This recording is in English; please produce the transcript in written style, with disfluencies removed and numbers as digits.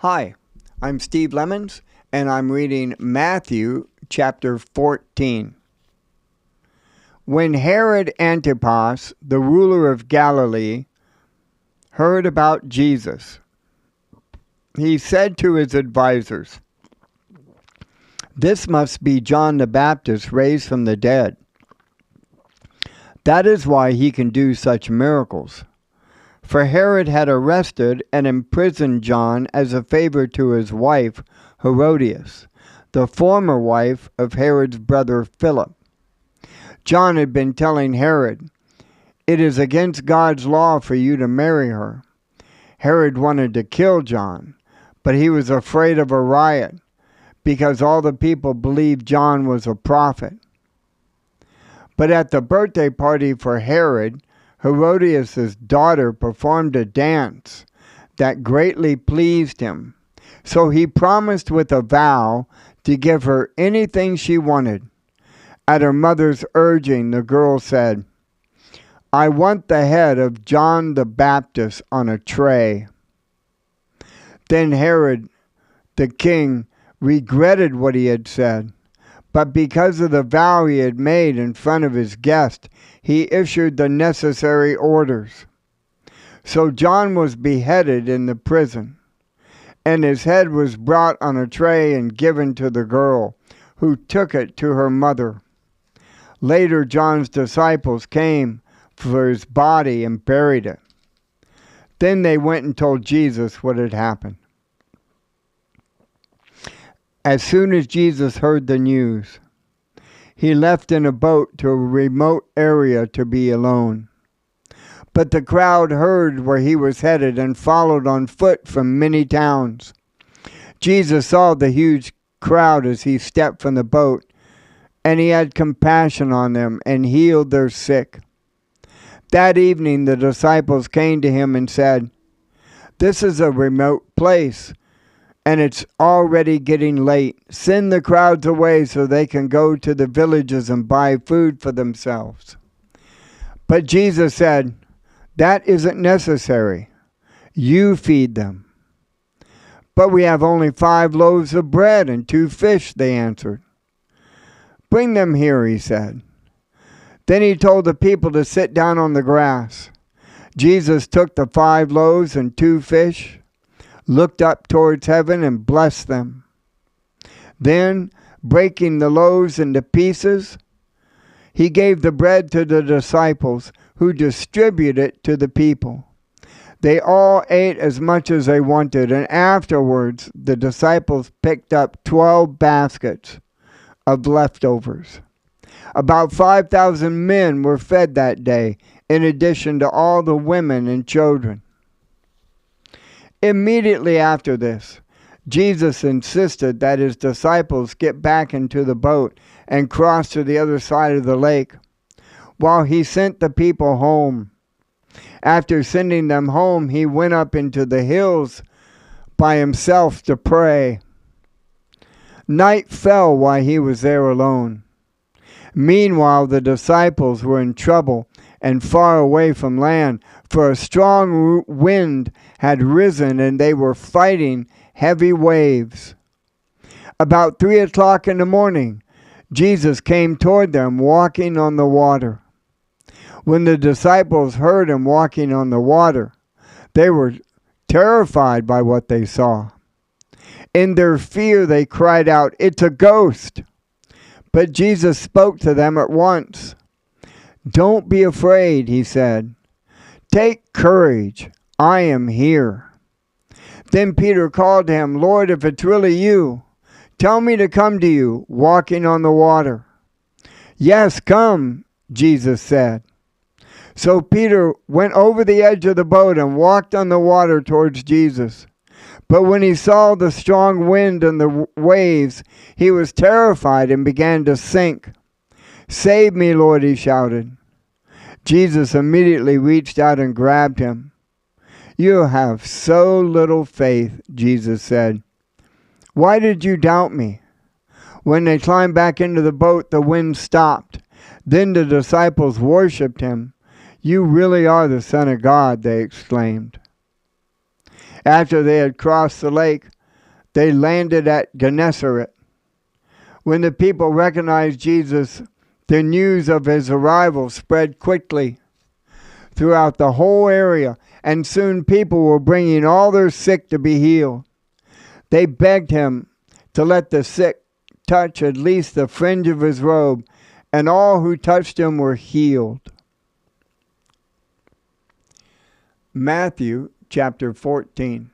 Hi, I'm Steve Lemons, and I'm reading Matthew chapter 14. When Herod Antipas, the ruler of Galilee, heard about Jesus, he said to his advisers, "This must be John the Baptist raised from the dead. That is why he can do such miracles." For Herod had arrested and imprisoned John as a favor to his wife, Herodias, the former wife of Herod's brother Philip. John had been telling Herod, "It is against God's law for you to marry her." Herod wanted to kill John, but he was afraid of a riot because all the people believed John was a prophet. But at the birthday party for Herod, Herodias' daughter performed a dance that greatly pleased him. So he promised with a vow to give her anything she wanted. At her mother's urging, the girl said, "I want the head of John the Baptist on a tray." Then Herod the king regretted what he had said, but because of the vow he had made in front of his guest, he issued the necessary orders. So John was beheaded in the prison, and his head was brought on a tray and given to the girl, who took it to her mother. Later, John's disciples came for his body and buried it. Then they went and told Jesus what had happened. As soon as Jesus heard the news, he left in a boat to a remote area to be alone. But the crowd heard where he was headed and followed on foot from many towns. Jesus saw the huge crowd as he stepped from the boat, and he had compassion on them and healed their sick. That evening the disciples came to him and said, "This is a remote place, and it's already getting late. Send the crowds away so they can go to the villages and buy food for themselves." But Jesus said, "That isn't necessary. You feed them." "But we have only 5 loaves of bread and 2 fish," they answered. "Bring them here," he said. Then he told the people to sit down on the grass. Jesus took the 5 loaves and 2 fish, looked up towards heaven and blessed them. Then, breaking the loaves into pieces, he gave the bread to the disciples, who distributed it to the people. They all ate as much as they wanted, and afterwards the disciples picked up 12 baskets of leftovers. About 5,000 men were fed that day, in addition to all the women and children. Immediately after this, Jesus insisted that his disciples get back into the boat and cross to the other side of the lake, while he sent the people home. After sending them home, he went up into the hills by himself to pray. Night fell while he was there alone. Meanwhile, the disciples were in trouble and far away from land, for a strong wind had risen and they were fighting heavy waves. About 3 o'clock in the morning, Jesus came toward them walking on the water. When the disciples heard him walking on the water, they were terrified by what they saw. In their fear, they cried out, "It's a ghost!" But Jesus spoke to them at once. "Don't be afraid," he said. "Take courage. I am here." Then Peter called to him, "Lord, if it's really you, tell me to come to you, walking on the water." "Yes, come," Jesus said. So Peter went over the edge of the boat and walked on the water towards Jesus. But when he saw the strong wind and the waves, he was terrified and began to sink. "Save me, Lord," he shouted. Jesus immediately reached out and grabbed him. "You have so little faith," Jesus said. "Why did you doubt me?" When they climbed back into the boat, the wind stopped. Then the disciples worshipped him. "You really are the Son of God," they exclaimed. After they had crossed the lake, they landed at Gennesaret. When the people recognized Jesus, the news of his arrival spread quickly throughout the whole area, and soon people were bringing all their sick to be healed. They begged him to let the sick touch at least the fringe of his robe, and all who touched him were healed. Matthew chapter 14.